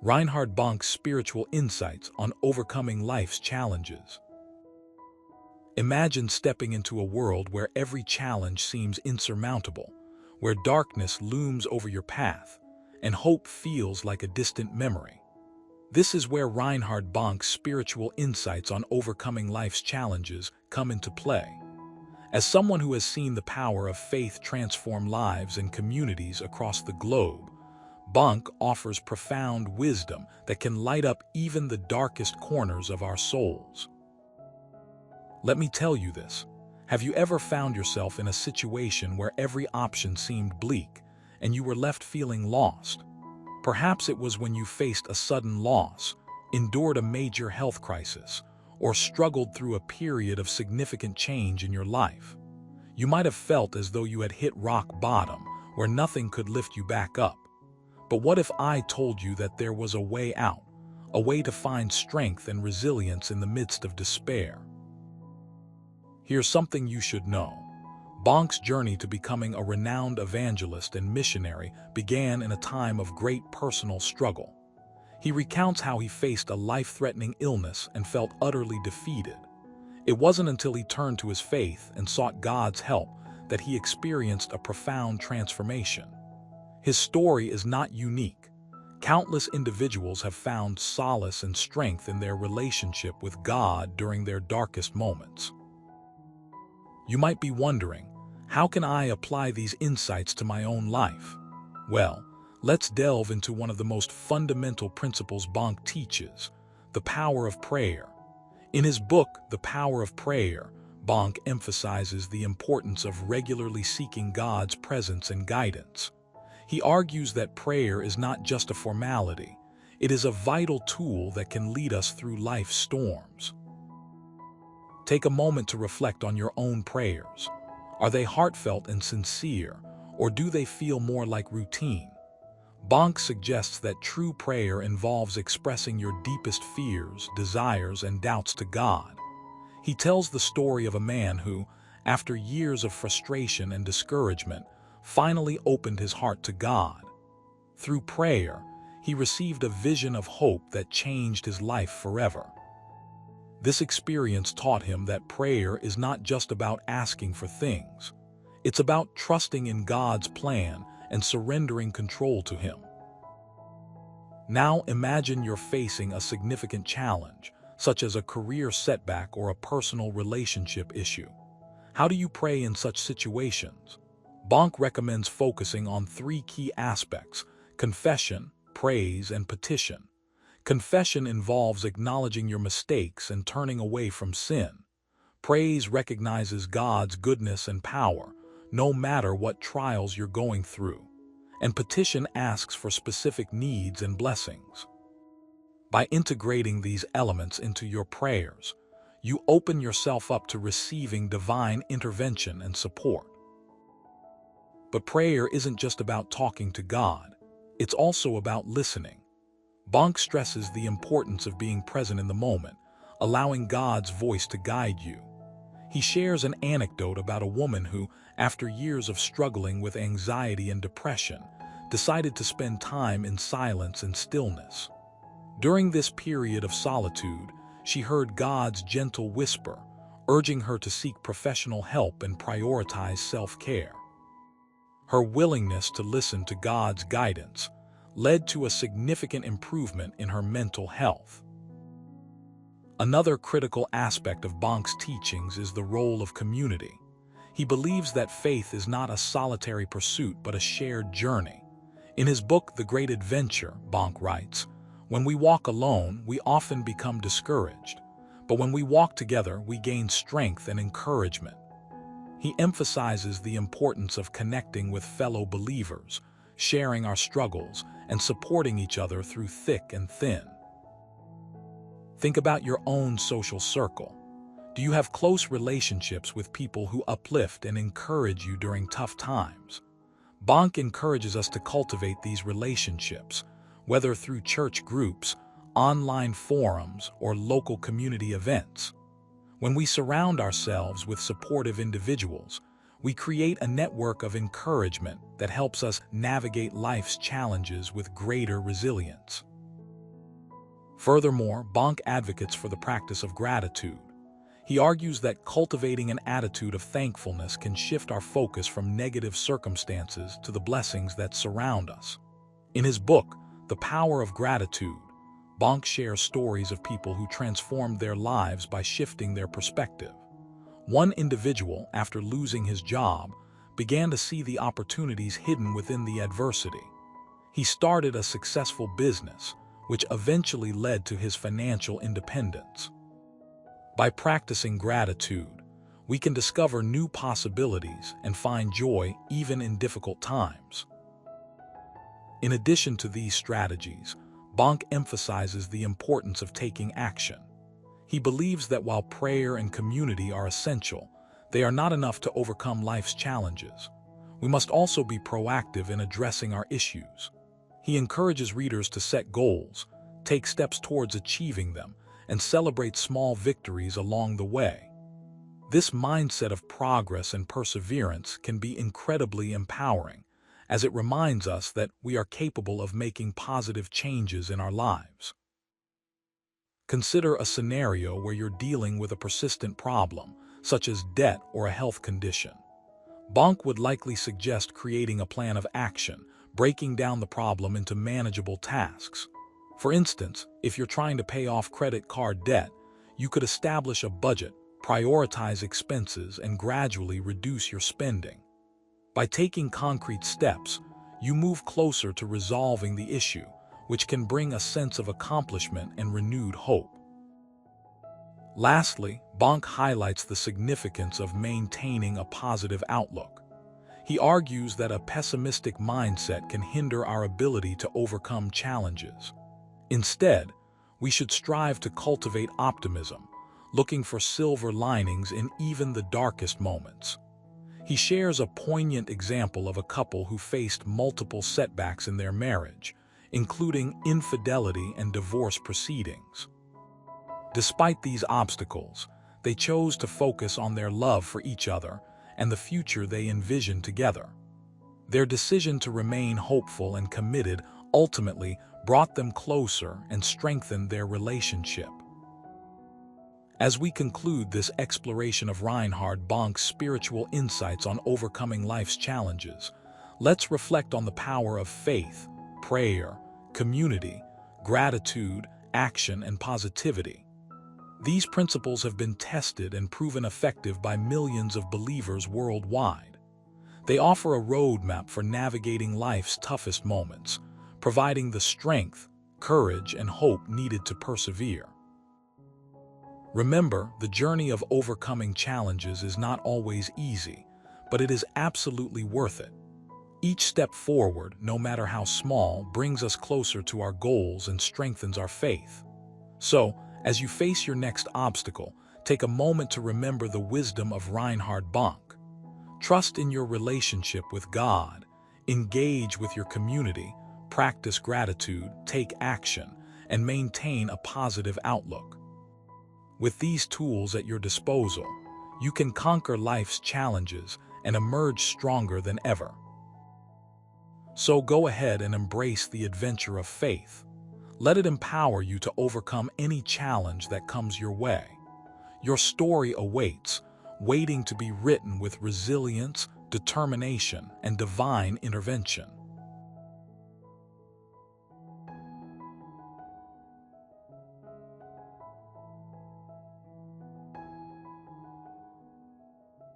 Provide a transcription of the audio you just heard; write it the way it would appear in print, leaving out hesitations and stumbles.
Reinhard Bonnke's spiritual insights on overcoming life's challenges. Imagine stepping into a world where every challenge seems insurmountable, where darkness looms over your path, and hope feels like a distant memory. This is where Reinhard Bonnke's spiritual insights on overcoming life's challenges come into play. As someone who has seen the power of faith transform lives and communities across the globe, Bonnke offers profound wisdom that can light up even the darkest corners of our souls. Let me tell you this. Have you ever found yourself in a situation where every option seemed bleak and you were left feeling lost? Perhaps it was when you faced a sudden loss, endured a major health crisis, or struggled through a period of significant change in your life. You might have felt as though you had hit rock bottom, where nothing could lift you back up. But what if I told you that there was a way out, a way to find strength and resilience in the midst of despair? Here's something you should know. Bonnke's journey to becoming a renowned evangelist and missionary began in a time of great personal struggle. He recounts how he faced a life-threatening illness and felt utterly defeated. It wasn't until he turned to his faith and sought God's help that he experienced a profound transformation. His story is not unique. Countless individuals have found solace and strength in their relationship with God during their darkest moments. You might be wondering, how can I apply these insights to my own life? Well, let's delve into one of the most fundamental principles Bonnke teaches, the power of prayer. In his book, The Power of Prayer, Bonnke emphasizes the importance of regularly seeking God's presence and guidance. He argues that prayer is not just a formality, it is a vital tool that can lead us through life's storms. Take a moment to reflect on your own prayers. Are they heartfelt and sincere, or do they feel more like routine? Bonnke suggests that true prayer involves expressing your deepest fears, desires, and doubts to God. He tells the story of a man who, after years of frustration and discouragement, finally opened his heart to God. Through prayer, he received a vision of hope that changed his life forever. This experience taught him that prayer is not just about asking for things. It's about trusting in God's plan and surrendering control to Him. Now imagine you're facing a significant challenge, such as a career setback or a personal relationship issue. How do you pray in such situations? Bonnke recommends focusing on three key aspects: confession, praise, and petition. Confession involves acknowledging your mistakes and turning away from sin. Praise recognizes God's goodness and power, no matter what trials you're going through. And petition asks for specific needs and blessings. By integrating these elements into your prayers, you open yourself up to receiving divine intervention and support. But prayer isn't just about talking to God, it's also about listening. Bonnke stresses the importance of being present in the moment, allowing God's voice to guide you. He shares an anecdote about a woman who, after years of struggling with anxiety and depression, decided to spend time in silence and stillness. During this period of solitude, she heard God's gentle whisper, urging her to seek professional help and prioritize self-care. Her willingness to listen to God's guidance led to a significant improvement in her mental health. Another critical aspect of Bonnke's teachings is the role of community. He believes that faith is not a solitary pursuit but a shared journey. In his book, The Great Adventure, Bonnke writes, "When we walk alone, we often become discouraged, but when we walk together, we gain strength and encouragement." He emphasizes the importance of connecting with fellow believers, sharing our struggles, and supporting each other through thick and thin. Think about your own social circle. Do you have close relationships with people who uplift and encourage you during tough times? Bonnke encourages us to cultivate these relationships, whether through church groups, online forums, or local community events. When we surround ourselves with supportive individuals, we create a network of encouragement that helps us navigate life's challenges with greater resilience. Furthermore, Bonnke advocates for the practice of gratitude. He argues that cultivating an attitude of thankfulness can shift our focus from negative circumstances to the blessings that surround us. In his book, The Power of Gratitude, Bonnke shares stories of people who transformed their lives by shifting their perspective. One individual, after losing his job, began to see the opportunities hidden within the adversity. He started a successful business, which eventually led to his financial independence. By practicing gratitude, we can discover new possibilities and find joy even in difficult times. In addition to these strategies, Bonnke emphasizes the importance of taking action. He believes that while prayer and community are essential, they are not enough to overcome life's challenges. We must also be proactive in addressing our issues. He encourages readers to set goals, take steps towards achieving them, and celebrate small victories along the way. This mindset of progress and perseverance can be incredibly empowering, as it reminds us that we are capable of making positive changes in our lives. Consider a scenario where you're dealing with a persistent problem, such as debt or a health condition. Bonnke would likely suggest creating a plan of action, breaking down the problem into manageable tasks. For instance, if you're trying to pay off credit card debt, you could establish a budget, prioritize expenses, and gradually reduce your spending. By taking concrete steps, you move closer to resolving the issue, which can bring a sense of accomplishment and renewed hope. Lastly, Bonnke highlights the significance of maintaining a positive outlook. He argues that a pessimistic mindset can hinder our ability to overcome challenges. Instead, we should strive to cultivate optimism, looking for silver linings in even the darkest moments. He shares a poignant example of a couple who faced multiple setbacks in their marriage, including infidelity and divorce proceedings. Despite these obstacles, they chose to focus on their love for each other and the future they envisioned together. Their decision to remain hopeful and committed ultimately brought them closer and strengthened their relationship. As we conclude this exploration of Reinhard Bonnke's spiritual insights on overcoming life's challenges, let's reflect on the power of faith, prayer, community, gratitude, action, and positivity. These principles have been tested and proven effective by millions of believers worldwide. They offer a roadmap for navigating life's toughest moments, providing the strength, courage, and hope needed to persevere. Remember, the journey of overcoming challenges is not always easy, but it is absolutely worth it. Each step forward, no matter how small, brings us closer to our goals and strengthens our faith. So, as you face your next obstacle, take a moment to remember the wisdom of Reinhard Bonnke. Trust in your relationship with God, engage with your community, practice gratitude, take action, and maintain a positive outlook. With these tools at your disposal, you can conquer life's challenges and emerge stronger than ever. So go ahead and embrace the adventure of faith. Let it empower you to overcome any challenge that comes your way. Your story awaits, waiting to be written with resilience, determination, and divine intervention.